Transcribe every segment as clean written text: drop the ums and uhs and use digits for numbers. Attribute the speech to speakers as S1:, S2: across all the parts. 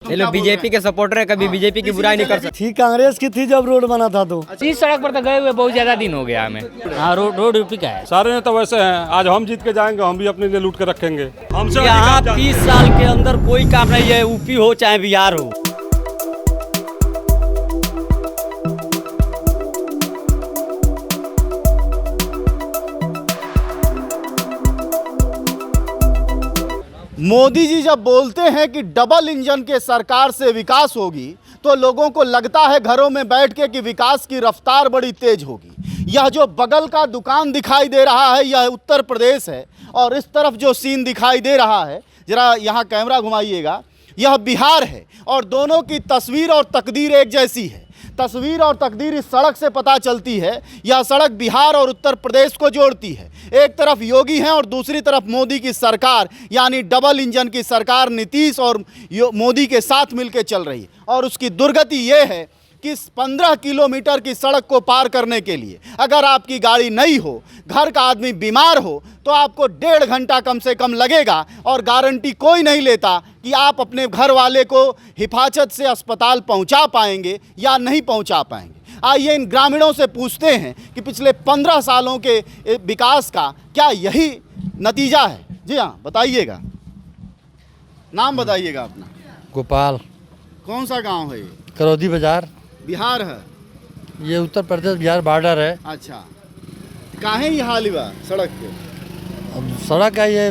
S1: ये लोग बीजेपी के सपोर्टर है, कभी बीजेपी की बुराई नहीं कर सकते।
S2: थी कांग्रेस की थी जब रोड बना था तो
S3: इस सड़क पर तो गए हुए बहुत ज्यादा दिन हो गया हमें। हाँ, रोड यूपी का है।
S4: सारे नेता वैसे हैं, आज हम जीत के जाएंगे, हम भी अपने लिए लूट के रखेंगे। हमसे
S2: यहाँ 30 साल के अंदर कोई काम नहीं है, यूपी हो चाहे बिहार हो।
S5: मोदी जी जब बोलते हैं कि डबल इंजन के सरकार से विकास होगी तो लोगों को लगता है घरों में बैठ के कि विकास की रफ्तार बड़ी तेज होगी। यह जो बगल का दुकान दिखाई दे रहा है यह उत्तर प्रदेश है और इस तरफ जो सीन दिखाई दे रहा है, जरा यहाँ कैमरा घुमाइएगा, यह बिहार है और दोनों की तस्वीर और तकदीर एक जैसी है। तस्वीर और तकदीर इस सड़क से पता चलती है। यह सड़क बिहार और उत्तर प्रदेश को जोड़ती है। एक तरफ योगी हैं और दूसरी तरफ मोदी की सरकार, यानी डबल इंजन की सरकार नीतीश और मोदी के साथ मिलकर चल रही है। और उसकी दुर्गति ये है कि 15 किलोमीटर की सड़क को पार करने के लिए अगर आपकी गाड़ी नहीं हो, घर का आदमी बीमार हो, तो आपको 1.5 घंटा कम से कम लगेगा और गारंटी कोई नहीं लेता कि आप अपने घर वाले को हिफाजत से अस्पताल पहुंचा पाएंगे या नहीं पहुंचा पाएंगे। आइए इन ग्रामीणों से पूछते हैं कि पिछले 15 सालों के विकास का क्या यही नतीजा है। जी हाँ, बताइएगा, नाम बताइएगा अपना।
S2: गोपाल।
S5: कौन सा गांव है ये?
S2: करौदी बाजार।
S5: बिहार है?
S2: ये उत्तर प्रदेश बिहार बॉर्डर है।
S5: अच्छा, काहे ये हाल बा सड़क के?
S2: अब सड़क का ये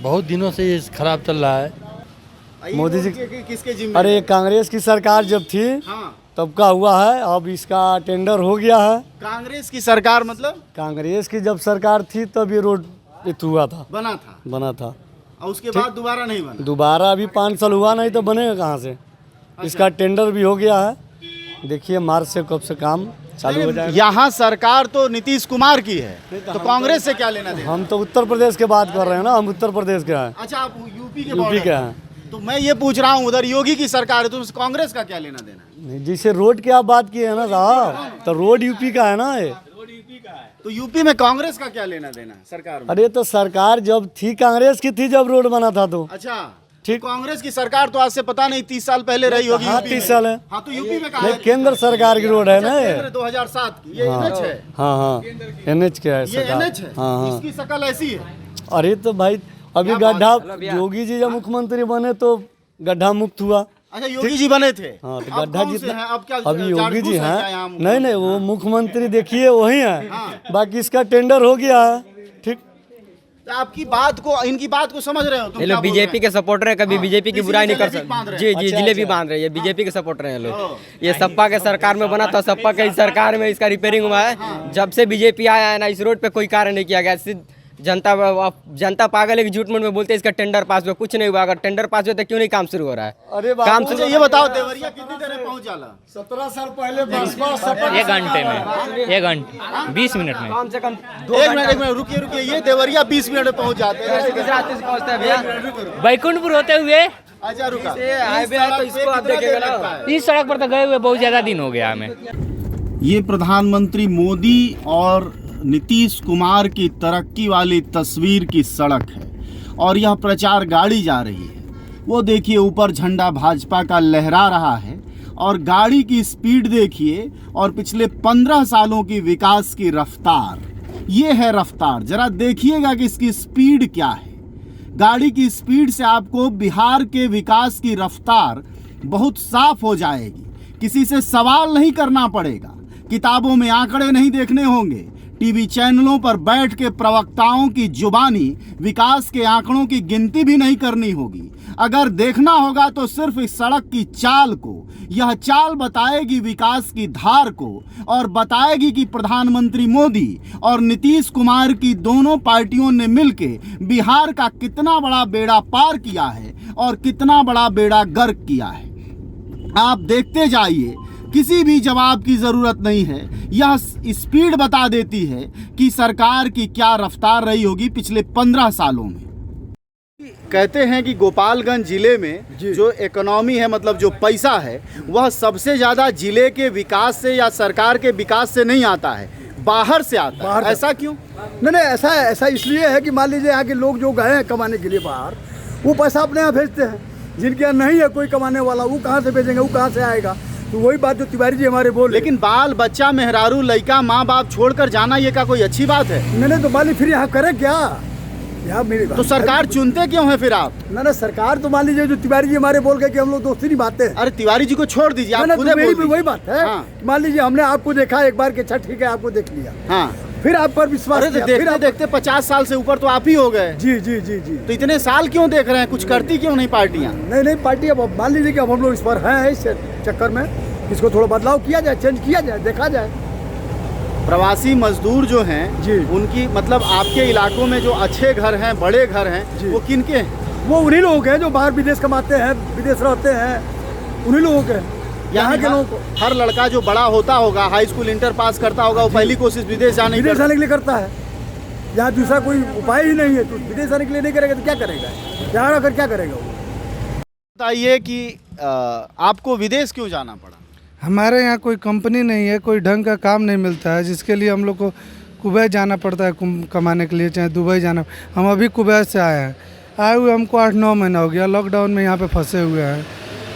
S2: बहुत दिनों से ये खराब चल रहा है। मोदी जी
S5: किसके जिम्मे?
S2: अरे कांग्रेस की सरकार जब थी
S5: हाँ,
S2: तब का हुआ है, अब इसका टेंडर हो गया है।
S5: कांग्रेस की सरकार मतलब
S2: कांग्रेस की जब सरकार थी तब ये रोड हुआ था, बना था
S5: और उसके बाद दोबारा नहीं बना।
S2: दोबारा अभी 5 साल हुआ नहीं तो बनेगा कहाँ से। इसका टेंडर भी हो गया है, देखिए मार्च से कब से काम चालू हो जाएगा।
S5: यहाँ सरकार तो नीतीश कुमार की है, तो कांग्रेस से क्या लेना देना?
S2: हम तो उत्तर प्रदेश के बात कर रहे हैं ना, हम उत्तर प्रदेश के हैं।
S5: अच्छा, आप यूपी के
S2: यूपी हैं।
S5: तो मैं ये पूछ रहा हूँ, उधर योगी की सरकार है, तो कांग्रेस का क्या लेना देना?
S2: नहीं, जिसे रोड की आप बात की है ना साहब, तो रोड यूपी का है ना ये।
S5: तो यूपी में कांग्रेस का क्या लेना देना सरकार में?
S2: अरे तो सरकार जब थी कांग्रेस की थी जब रोड बना था तो
S5: अच्छा
S2: ठीक।
S5: कांग्रेस की सरकार तो आज से पता नहीं 30 साल पहले रही होगी।
S2: हाँ, 30 साल है।
S5: हाँ, तो यूपी में
S2: नहीं, केंद्र सरकार की रोड है ना ये।
S5: 2007 की ये NH है।
S2: हाँ, NH क्या है
S5: ये
S2: सरकार।
S5: NH है।
S2: हाँ।
S5: इसकी शक्ल ऐसी है।
S2: अरे तो भाई अभी गड्ढा, योगी जी जब मुख्यमंत्री बने तो गड्ढा मुक्त हुआ।
S5: अच्छा, योगी जी बने थे।
S2: हाँ, तो
S5: अब
S2: गड्ढा
S5: कौन से
S2: जितना
S5: हैं? अब क्या
S2: अभी योगी जी
S5: हैं?
S2: हैं। नहीं, वो मुख्यमंत्री देखिए वही है, बाकी इसका टेंडर हो गया है। ठीक,
S5: आपकी बात को, इनकी बात को समझ रहे हो तुम?
S1: ये लोग बीजेपी के सपोर्टर है, कभी बीजेपी की बुराई नहीं कर सकते। जी जी, जिलेबी बांध रहे हैं, बीजेपी के सपोर्टर हैं लोग। ये सपा के सरकार में बना था, सपा के सरकार में इसका रिपेयरिंग हुआ है। जब से बीजेपी आया है ना, इस रोड पे कोई कार्य नहीं किया गया। जनता पागल है कि झूठ मूठ में बोलते हैं इसका टेंडर पास हुआ, कुछ नहीं हुआ। अगर टेंडर पास हुआ तो क्यों नहीं काम शुरू हो रहा है?
S2: अरे
S1: काम
S5: मुझे ये बताओ, देवरिया कितनी देर में पहुंच जाला?
S2: 17 साल पहले
S3: 1 घंटे में, 1 घंटे 20 मिनट में।
S1: कम से कम
S5: एक मिनट रुकिए, ये देवरिया 20 मिनट में पहुंच जाते हैं।
S1: पहुंचता है भैया।
S3: बैकुंठपुर होते हुए
S5: अच्छा, रुका।
S1: हाईवे है तो इसको आप देखिएगा ना।
S3: इस सड़क पर तो गए हुए बहुत ज्यादा दिन हो गया हमें।
S5: ये प्रधानमंत्री मोदी और नीतीश कुमार की तरक्की वाली तस्वीर की सड़क है और यह प्रचार गाड़ी जा रही है। वो देखिए, ऊपर झंडा भाजपा का लहरा रहा है और गाड़ी की स्पीड देखिए और पिछले 15 सालों की विकास की रफ्तार। ये है रफ्तार, जरा देखिएगा कि इसकी स्पीड क्या है। गाड़ी की स्पीड से आपको बिहार के विकास की रफ्तार बहुत साफ हो जाएगी। किसी से सवाल नहीं करना पड़ेगा, किताबों में आंकड़े नहीं देखने होंगे, टीवी चैनलों पर बैठ के प्रवक्ताओं की जुबानी विकास के आंकड़ों की गिनती भी नहीं करनी होगी। अगर देखना होगा तो सिर्फ इस सड़क की चाल को। यह चाल बताएगी विकास की धार को और बताएगी कि प्रधानमंत्री मोदी और नीतीश कुमार की दोनों पार्टियों ने मिलकर बिहार का कितना बड़ा बेड़ा पार किया है और कितना बड़ा बेड़ा गर्क किया है। आप देखते जाइए, किसी भी जवाब की जरूरत नहीं है। यह स्पीड बता देती है कि सरकार की क्या रफ्तार रही होगी पिछले 15 सालों में। कहते हैं कि गोपालगंज जिले में जो इकोनॉमी है, मतलब जो पैसा है, वह सबसे ज्यादा जिले के विकास से या सरकार के विकास से नहीं आता है, बाहर से आता है। ऐसा क्यों?
S6: नहीं, ऐसा इसलिए है कि मान लीजिए यहाँ के लोग जो गए हैं कमाने के लिए बाहर, वो पैसा अपने यहाँ भेजते हैं। जिनके यहाँ नहीं है कोई कमाने वाला, वो कहाँ से भेजेंगे, वो कहाँ से आएगा। तो वही बात जो तिवारी जी हमारे बोले।
S5: लेकिन बाल बच्चा मेहरारू लड़का माँ बाप छोड़कर जाना ये का कोई अच्छी बात है?
S6: मैंने तो माली फिर यहाँ करे क्या, यहाँ मेरी
S5: तो सरकार चुनते क्यों है फिर आप?
S6: ना सरकार तो मान लीजिए जो तिवारी जी हमारे बोल गए कि हम लोग दोस्ती नहीं बातें हैं।
S5: अरे तिवारी जी को छोड़ दीजिए, आप खुद
S6: मेरी भी वही बात है।
S5: हाँ।
S6: मान लीजिए हमने आपको देखा एक बार कि अच्छा ठीक है आपको देख लिया,
S5: हाँ,
S6: फिर आप पर विश्वास
S5: अरे
S6: किया,
S5: देखते
S6: फिर आप...
S5: देखते 50 साल से ऊपर तो आप ही हो गए।
S6: जी जी जी जी।
S5: तो इतने साल क्यों देख रहे हैं, कुछ करती क्यों नहीं पार्टियां?
S6: नहीं पार्टी, अब मान लीजिए कि अब हम लोग इस पर हैं, इस चक्कर में इसको थोड़ा बदलाव किया जाए, चेंज किया जाए, देखा जाए।
S5: प्रवासी मजदूर जो हैं
S6: जी,
S5: उनकी मतलब आपके इलाकों में जो अच्छे घर हैं, बड़े घर हैं, वो किनके हैं?
S6: वो उन्हीं लोगों के हैं जो बाहर विदेश कमाते हैं, विदेश रहते हैं, उन्हीं लोगों के हैं। यहाँ के लोगों को
S5: हर लड़का जो बड़ा होता होगा, हाई स्कूल इंटर पास करता होगा, वो पहली कोशिश विदेश जाने की
S6: जाने के लिए करता है। यहाँ दूसरा कोई उपाय ही नहीं है, तो विदेश जाने के लिए नहीं करेगा तो क्या करेगा, यहाँ रहकर क्या करेगा वो?
S5: बताइए कि आपको विदेश क्यों जाना पड़ा?
S7: हमारे यहाँ कोई कंपनी नहीं है, कोई ढंग का काम नहीं मिलता है, जिसके लिए हम लोग को कुवैत जाना पड़ता है कमाने के लिए, चाहे दुबई जाना। हम अभी कुवैत से आए हैं, आए हुए हमको 8-9 महीना हो गया, लॉकडाउन में यहाँ पे फंसे हुए हैं।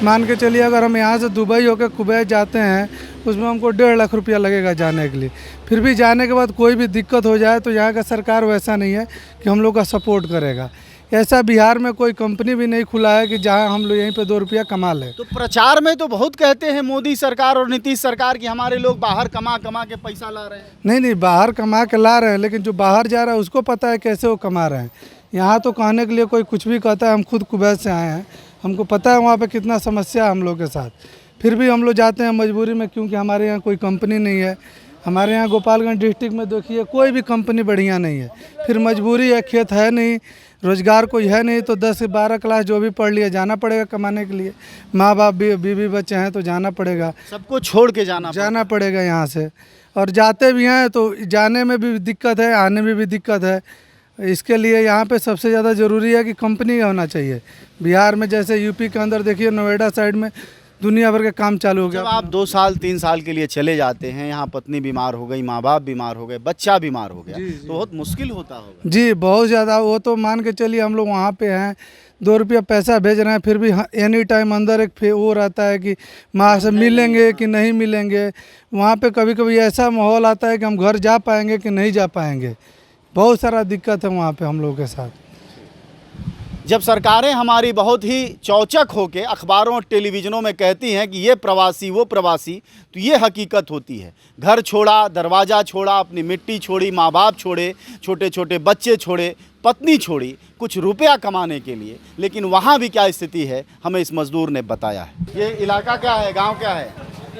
S7: मान के चलिए अगर हम यहाँ से दुबई होकर कुवैत जाते हैं, उसमें हमको 1.5 लाख रुपया लगेगा जाने के लिए। फिर भी जाने के बाद कोई भी दिक्कत हो जाए तो यहाँ का सरकार वैसा नहीं है कि हम लोग का सपोर्ट करेगा। ऐसा बिहार में कोई कंपनी भी नहीं खुला है कि जहां हम लोग यहीं पे 2 रुपया कमा लें।
S5: तो प्रचार में तो बहुत कहते हैं मोदी सरकार और नीतीश सरकार कि हमारे लोग बाहर कमा के पैसा ला रहे हैं।
S7: नहीं, बाहर कमा के ला रहे हैं, लेकिन जो बाहर जा रहा है उसको पता है कैसे वो कमा रहे हैं। यहाँ तो कहने के लिए कोई कुछ भी कहता है। हम खुद कुवैत से आए हैं, हमको पता है वहाँ पर कितना समस्या है हम लोग के साथ। फिर भी हम लोग जाते हैं मजबूरी में, क्योंकि हमारे यहाँ कोई कंपनी नहीं है। हमारे यहाँ गोपालगंज डिस्ट्रिक्ट में देखिए कोई भी कंपनी बढ़िया नहीं है, फिर मजबूरी है, खेत है नहीं, रोज़गार कोई है नहीं, तो 10 से 12 क्लास जो भी पढ़ लिया जाना पड़ेगा कमाने के लिए। माँ बाप बीवी बच्चे हैं तो जाना पड़ेगा,
S5: सबको छोड़ के जाना
S7: पड़ेगा यहाँ से। और जाते भी हैं तो जाने में भी दिक्कत है, आने में भी दिक्कत है। इसके लिए यहाँ पे सबसे ज़्यादा ज़रूरी है कि कंपनी होना चाहिए। बिहार में जैसे यूपी के अंदर देखिए नोएडा साइड में दुनिया भर के काम चालू हो गया।
S5: जब आप 2 साल 3 साल के लिए चले जाते हैं, यहाँ पत्नी बीमार हो गई, माँ बाप बीमार हो गए, बच्चा बीमार हो गया, तो बहुत मुश्किल होता होगा।
S7: जी बहुत ज़्यादा। वो तो मान के चलिए हम लोग वहाँ पे हैं, 2 रुपया पैसा भेज रहे हैं, फिर भी एनी टाइम अंदर एक वो रहता है कि माँ से मिलेंगे कि नहीं मिलेंगे। वहाँ पे कभी कभी ऐसा माहौल आता है कि हम घर जा पाएंगे कि नहीं जा पाएंगे। बहुत सारा दिक्कत है वहाँ पे हम लोगों के साथ।
S5: जब सरकारें हमारी बहुत ही चौचक होकर अखबारों और टेलीविज़नों में कहती हैं कि ये प्रवासी वो प्रवासी, तो ये हकीकत होती है। घर छोड़ा, दरवाज़ा छोड़ा, अपनी मिट्टी छोड़ी, माँ बाप छोड़े, छोटे छोटे बच्चे छोड़े, पत्नी छोड़ी, कुछ रुपया कमाने के लिए। लेकिन वहाँ भी क्या स्थिति है, हमें इस मजदूर ने बताया है। ये इलाका क्या है, गाँव क्या है?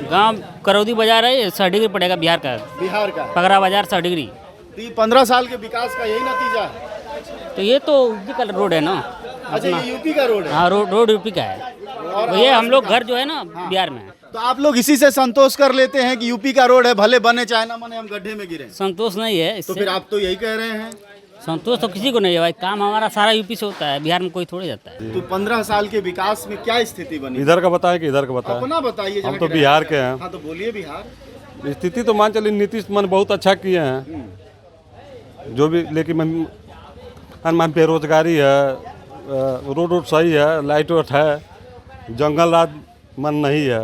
S3: गांव करौदी बाजार है, 60 डिग्री पड़ेगा बिहार का।
S5: बिहार का
S3: पगरा बाजार 60 डिग्री।
S5: 15 साल के विकास का यही नतीजा है।
S3: तो ये तो यूपी का रोड है ना।
S5: अच्छा, ये यूपी का रोड है?
S3: हाँ, रोड यूपी का है। और ये हम लोग घर जो है ना बिहार में।
S5: तो आप लोग इसी से संतोष कर लेते हैं कि यूपी का रोड है, भले बने चाहे ना बने, हम गड्ढे में गिरे?
S3: संतोष नहीं है इससे।
S5: तो फिर आप तो यही कह रहे हैं।
S3: संतोष तो किसी को नहीं है भाई, काम हमारा सारा यूपी से होता है, बिहार में कोई थोड़े जाता है।
S5: तो 15 साल के विकास में क्या स्थिति बनी?
S4: इधर का बताएं कि इधर का बताएं?
S5: अपना बताइए।
S4: हम तो बिहार के हैं।
S5: हाँ तो बोलिए। बिहार
S4: स्थिति तो मान चलिए नीतीश मन बहुत अच्छा किए हैं जो भी, लेकिन मान बेरोजगारी है, रोड सही है, लाइट वाइट है, जंगल राज मन नहीं है।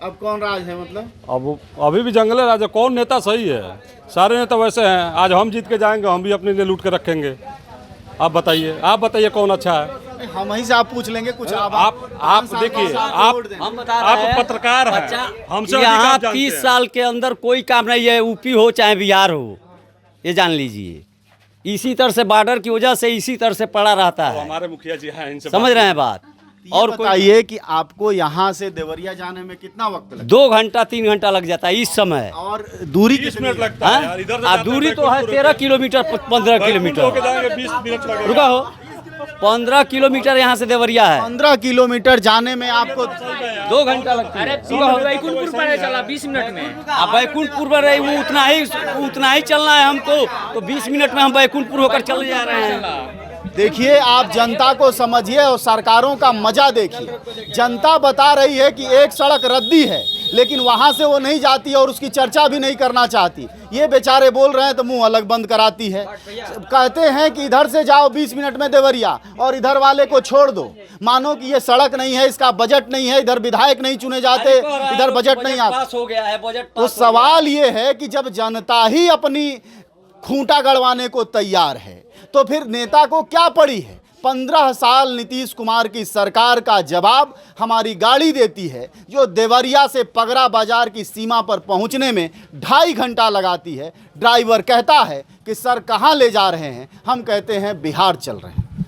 S5: अब कौन राज है मतलब?
S4: अब अभी भी जंगल राज है। कौन नेता सही है? सारे नेता वैसे हैं। आज हम जीत के जाएंगे, हम भी अपने लिए लूट के रखेंगे। आप बताइए कौन अच्छा है?
S5: हम ही से आप पूछ लेंगे कुछ।
S4: आप देखिए, आप पत्रकार हैं, हमसे
S8: यहाँ 30 साल के अंदर कोई काम नहीं है, यूपी हो चाहे बिहार हो, ये जान लीजिए। इसी तरह से बॉर्डर की वजह से इसी तरह से पड़ा रहता है।
S4: हमारे मुखिया जी हैं, इनसे
S8: समझ रहे हैं बात।
S5: और बताइए कि आपको यहाँ से देवरिया जाने में कितना वक्त लगता है?
S8: 2 घंटा 3 घंटा लग जाता है इस समय।
S5: और दूरी
S4: 20 मिनट लगता है यार। इधर से
S8: दूरी तो है 13 किलोमीटर 15 किलोमीटर।
S4: 20 मिनट लगेगा।
S8: रुका हो, 15 किलोमीटर यहाँ से देवरिया है।
S5: 15 किलोमीटर जाने में आपको
S8: 2 घंटा लगता है।
S3: बैकुंठपुर पर चला 20 मिनट में।
S8: आप बैकुंठपुर पर रहे, वो उतना ही चलना है हमको, तो 20 मिनट में हम बैकुंठपुर होकर चले जा रहे हैं।
S5: देखिए, आप जनता को समझिए और सरकारों का मजा देखिए। जनता बता रही है कि एक सड़क रद्दी है, लेकिन वहाँ से वो नहीं जाती और उसकी चर्चा भी नहीं करना चाहती। ये बेचारे बोल रहे हैं तो मुंह अलग बंद कराती है। कहते हैं कि इधर से जाओ 20 मिनट में देवरिया और इधर वाले को छोड़ दो, मानो कि ये सड़क नहीं है, इसका बजट नहीं है, इधर विधायक नहीं चुने जाते, इधर बजट नहीं आता।
S8: हो गया है बजट।
S5: तो सवाल ये है कि जब जनता ही अपनी खूंटा गड़वाने को तैयार है तो फिर नेता को क्या पड़ी है। 15 साल नीतीश कुमार की सरकार का जवाब हमारी गाड़ी देती है, जो देवरिया से पगरा बाजार की सीमा पर पहुंचने में 2.5 घंटा लगाती है। ड्राइवर कहता है कि सर कहां ले जा रहे हैं, हम कहते हैं बिहार चल रहे हैं।